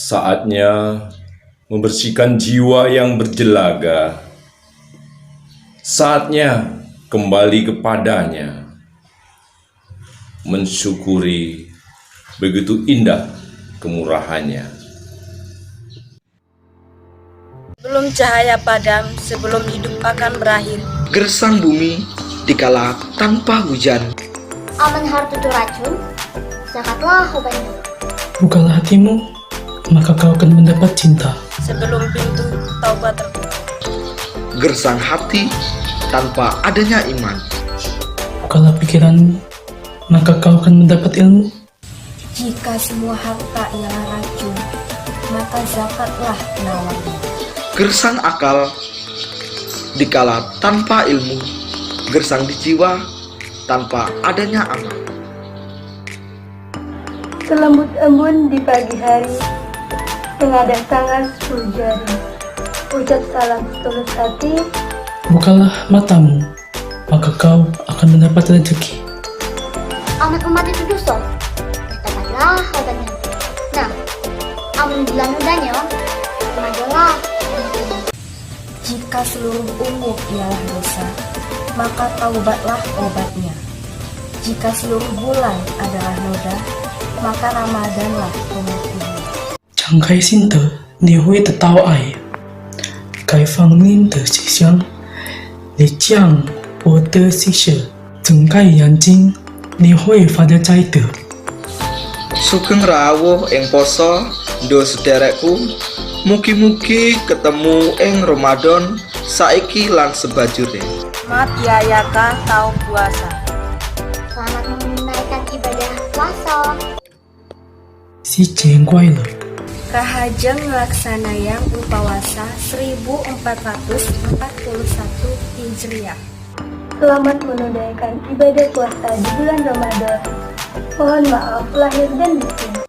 Saatnya membersihkan jiwa yang berjelaga. Saatnya kembali kepadanya, mensyukuri begitu indah kemurahannya. Sebelum cahaya padam, sebelum hidup akan berakhir. Gersang bumi dikala tanpa hujan. Aman harta itu racun, zakatlah obatnya. Bukalah hatimu, maka kau akan mendapat cinta. Sebelum pintu taubat tertutup. Gersang hati tanpa adanya iman. Bukalah pikiranmu, maka kau akan mendapat ilmu. Jika semua harta ialah racun, maka zakatlah penawarnya. Gersang akal dikala tanpa ilmu. Gersang di jiwa tanpa adanya amal. Selembut embun di pagi hari, mengadah tangan 10 jari, ucap salam setulus hati. Bukalah matamu, maka kau akan mendapat rezeki. Aman umat itu dosa, dapatlah obatnya. Nah, aman bulan udahnya, majalah. Jika seluruh umur ialah dosa, maka taubatlah obatnya. Jika seluruh bulan adalah noda, maka Ramadanlah pemutihnya. 敞开心得，你会得到爱；开放你的心箱，你将获得喜舍；睁开眼睛，你会发现摘得。 Sugeng rawuh ing poso, ndo sederekku. Mugi-mugi ketemu ing Ramadan saiki lan sebajure. Mat yayaka tahu puasa. Selamat menunaikan ibadah puasa. 新年快乐！ Kahajeng laksanayang upawasa 1441 Hijriah. Selamat menunaikan ibadah puasa di bulan Ramadan. Mohon maaf lahir dan batin.